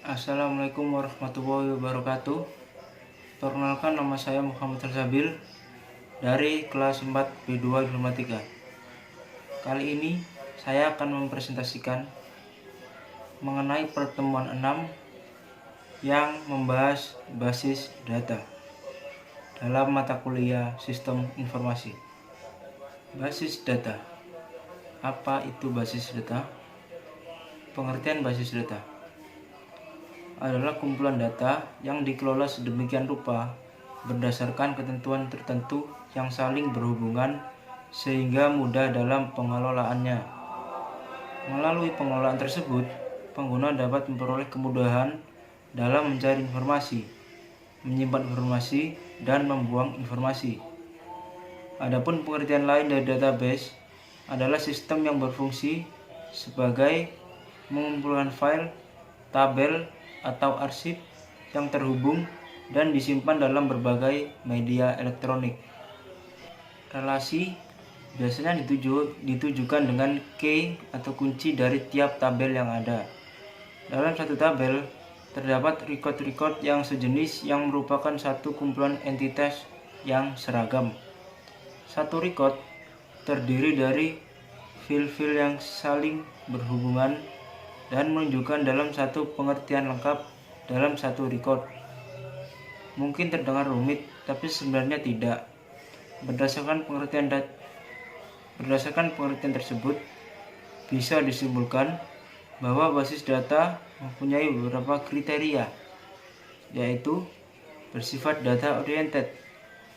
Assalamualaikum warahmatullahi wabarakatuh. Perkenalkan, nama saya Muhammad Al-Zabil dari kelas 4 B2 Informatika. Kali ini saya akan mempresentasikan mengenai pertemuan 6 yang membahas basis data dalam mata kuliah Sistem Informasi. Basis data. Apa itu basis data? Pengertian basis data adalah kumpulan data yang dikelola sedemikian rupa berdasarkan ketentuan tertentu yang saling berhubungan sehingga mudah dalam pengelolaannya. Melalui pengelolaan tersebut, pengguna dapat memperoleh kemudahan dalam mencari informasi, menyimpan informasi, dan membuang informasi. Adapun pengertian lain dari database adalah sistem yang berfungsi sebagai mengumpulkan file, tabel, atau arsip yang terhubung dan disimpan dalam berbagai media elektronik. Relasi biasanya ditujukan dengan key atau kunci dari tiap tabel yang ada. Dalam satu tabel terdapat record-record yang sejenis yang merupakan satu kumpulan entitas yang seragam. Satu record terdiri dari file-file yang saling berhubungan dan menunjukkan dalam satu pengertian lengkap dalam satu record. Mungkin terdengar rumit, tapi sebenarnya tidak. Berdasarkan pengertian tersebut, bisa disimpulkan bahwa basis data mempunyai beberapa kriteria, yaitu bersifat data oriented,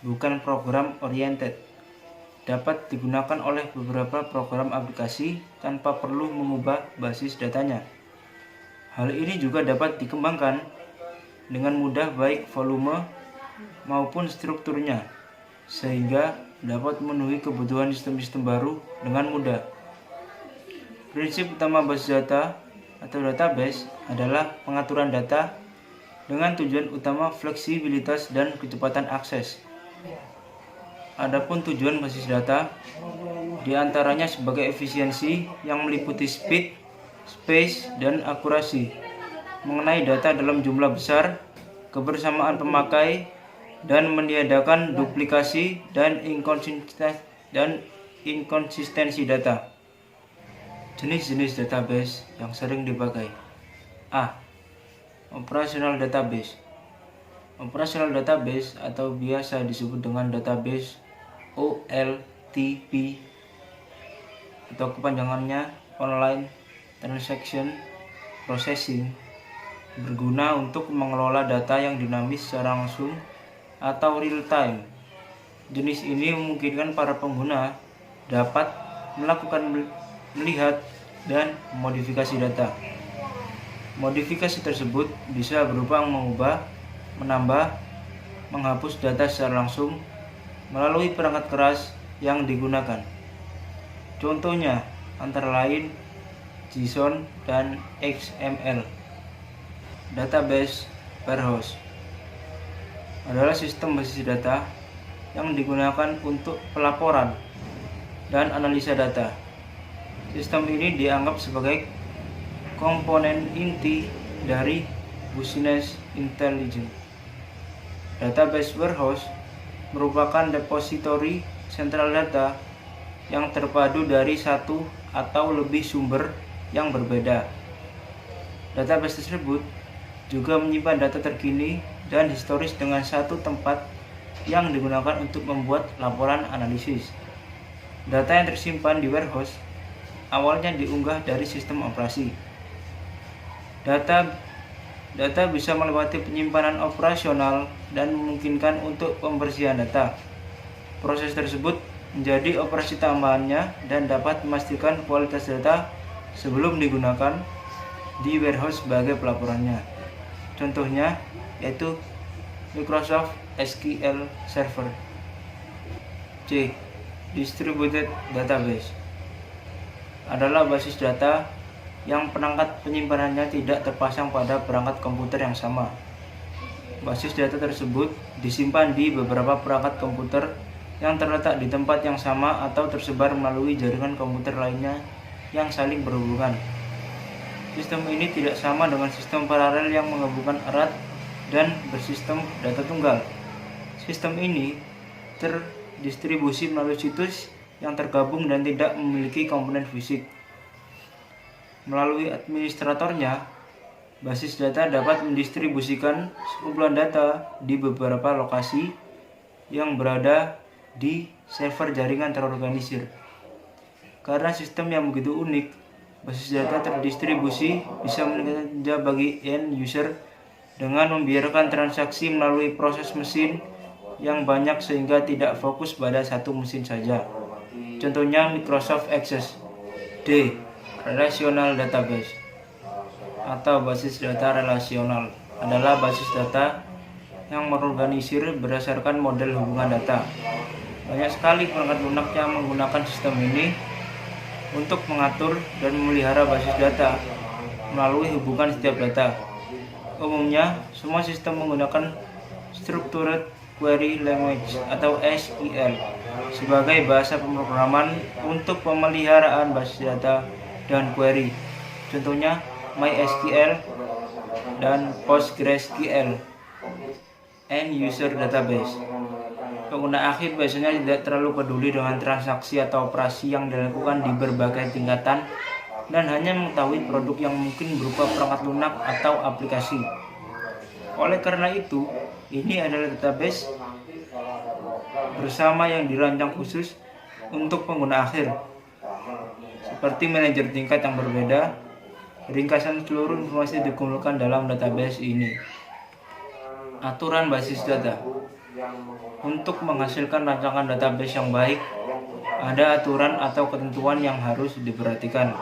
bukan program oriented. Dapat digunakan oleh beberapa program aplikasi tanpa perlu mengubah basis datanya. Hal ini juga dapat dikembangkan dengan mudah baik volume maupun strukturnya, sehingga dapat memenuhi kebutuhan sistem-sistem baru dengan mudah. Prinsip utama basis data atau database adalah pengaturan data dengan tujuan utama fleksibilitas dan kecepatan akses. Adapun tujuan basis data diantaranya sebagai efisiensi yang meliputi speed, space, dan akurasi, mengenai data dalam jumlah besar, kebersamaan pemakai, dan meniadakan duplikasi dan inkonsistensi data. Jenis-jenis database yang sering dipakai. A. Operational database. Operational database atau biasa disebut dengan database OLTP atau kepanjangannya Online Transaction Processing, berguna untuk mengelola data yang dinamis secara langsung atau real time. Jenis ini memungkinkan para pengguna dapat melakukan melihat dan modifikasi data. Modifikasi tersebut bisa berupa mengubah, menambah, menghapus data secara langsung melalui perangkat keras yang digunakan. Contohnya antara lain JSON dan XML. Database warehouse adalah sistem basis data yang digunakan untuk pelaporan dan analisa data. Sistem ini dianggap sebagai komponen inti dari business intelligence. Database warehouse merupakan depository sentral data yang terpadu dari satu atau lebih sumber yang berbeda. Database tersebut juga menyimpan data terkini dan historis dengan satu tempat yang digunakan untuk membuat laporan analisis. Data yang tersimpan di warehouse awalnya diunggah dari sistem operasi. Data bisa melewati penyimpanan operasional dan memungkinkan untuk pembersihan data. Proses tersebut menjadi operasi tambahannya dan dapat memastikan kualitas data sebelum digunakan di warehouse sebagai pelaporannya. Contohnya yaitu Microsoft SQL Server. C. Distributed database adalah basis data yang perangkat penyimpanannya tidak terpasang pada perangkat komputer yang sama. Basis data tersebut disimpan di beberapa perangkat komputer yang terletak di tempat yang sama atau tersebar melalui jaringan komputer lainnya yang saling berhubungan. Sistem ini tidak sama dengan sistem paralel yang menggabungkan erat dan bersistem data tunggal. Sistem ini terdistribusi melalui situs yang tergabung dan tidak memiliki komponen fisik. Melalui administratornya, basis data dapat mendistribusikan sekumpulan data di beberapa lokasi yang berada di server jaringan terorganisir. Karena sistem yang begitu unik, basis data terdistribusi bisa meningkatkan kinerja bagi end user dengan membiarkan transaksi melalui proses mesin yang banyak sehingga tidak fokus pada satu mesin saja. Contohnya Microsoft Access. D. Relational Database atau basis data relasional adalah basis data yang terorganisir berdasarkan model hubungan data. Banyak sekali perangkat lunak yang menggunakan sistem ini untuk mengatur dan memelihara basis data melalui hubungan setiap data. Umumnya, semua sistem menggunakan Structured Query Language atau SQL sebagai bahasa pemrograman untuk pemeliharaan basis data dan query. Contohnya MySQL dan PostgreSQL. End User Database. Pengguna akhir biasanya tidak terlalu peduli dengan transaksi atau operasi yang dilakukan di berbagai tingkatan dan hanya mengetahui produk yang mungkin berupa perangkat lunak atau aplikasi. Oleh karena itu, ini adalah database bersama yang dirancang khusus untuk pengguna akhir. Seperti manajer tingkat yang berbeda, ringkasan seluruh informasi dikumpulkan dalam database ini. Aturan basis data. Untuk menghasilkan rancangan database yang baik, ada aturan atau ketentuan yang harus diperhatikan.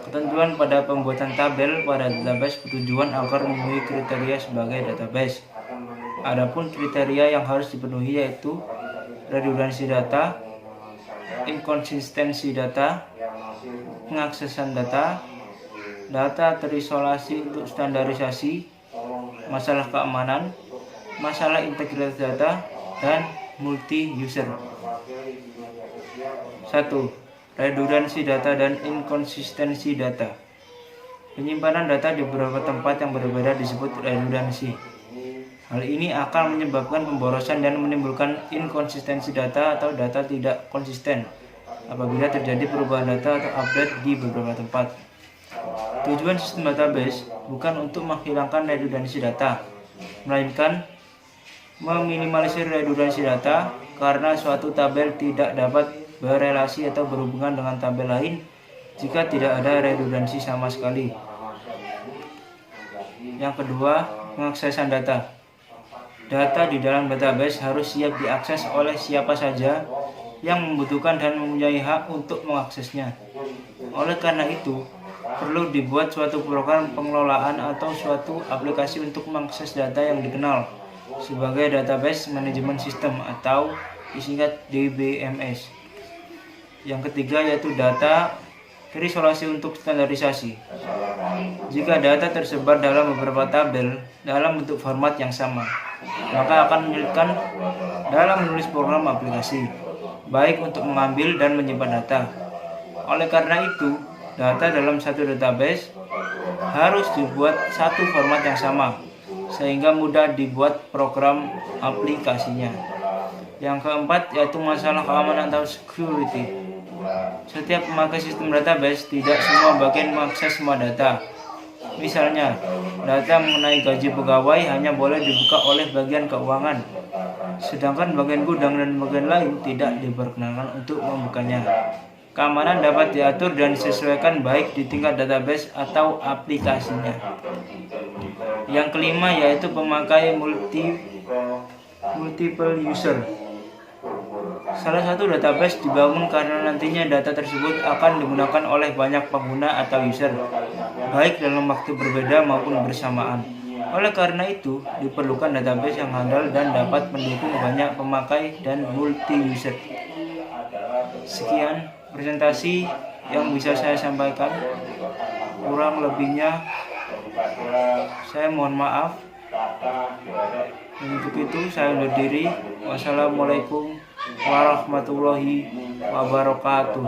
Ketentuan pada pembuatan tabel pada database bertujuan agar memenuhi kriteria sebagai database. Adapun kriteria yang harus dipenuhi yaitu redundansi data, inkonsistensi data, pengaksesan data, data terisolasi untuk standarisasi, masalah keamanan, masalah integritas data, dan multi-user. 1. Redundansi data dan inkonsistensi data. Penyimpanan data di beberapa tempat yang berbeda disebut redundansi. Hal ini akan menyebabkan pemborosan dan menimbulkan inkonsistensi data atau data tidak konsisten apabila terjadi perubahan data atau update di beberapa tempat. Tujuan sistem database bukan untuk menghilangkan redundansi data, melainkan meminimalisir redundansi data karena suatu tabel tidak dapat berelasi atau berhubungan dengan tabel lain jika tidak ada redundansi sama sekali. Yang kedua, pengaksesan data. Data di dalam database harus siap diakses oleh siapa saja yang membutuhkan dan mempunyai hak untuk mengaksesnya. Oleh karena itu, perlu dibuat suatu program pengelolaan atau suatu aplikasi untuk mengakses data yang dikenal sebagai Database Management System atau disingkat DBMS. Yang ketiga yaitu data terisolasi untuk standarisasi. Jika data tersebar dalam beberapa tabel dalam bentuk format yang sama, maka akan menyulitkan dalam menulis program aplikasi, baik untuk mengambil dan menyimpan data. Oleh karena itu, data dalam satu database harus dibuat satu format yang sama, sehingga mudah dibuat program aplikasinya. Yang keempat yaitu masalah keamanan atau security. Setiap pemakai sistem database tidak semua bagian mengakses semua data. Misalnya, data mengenai gaji pegawai hanya boleh dibuka oleh bagian keuangan, sedangkan bagian gudang dan bagian lain tidak diperkenankan untuk membukanya. Keamanan dapat diatur dan disesuaikan baik di tingkat database atau aplikasinya. Yang kelima yaitu pemakai multiple user. Salah satu database dibangun karena nantinya data tersebut akan digunakan oleh banyak pengguna atau user, baik dalam waktu berbeda maupun bersamaan. Oleh karena itu, diperlukan database yang handal dan dapat mendukung banyak pemakai dan multi-user. Sekian presentasi yang bisa saya sampaikan. Kurang lebihnya saya mohon maaf. Untuk itu saya undur diri. Wassalamualaikum warahmatullahi wabarakatuh.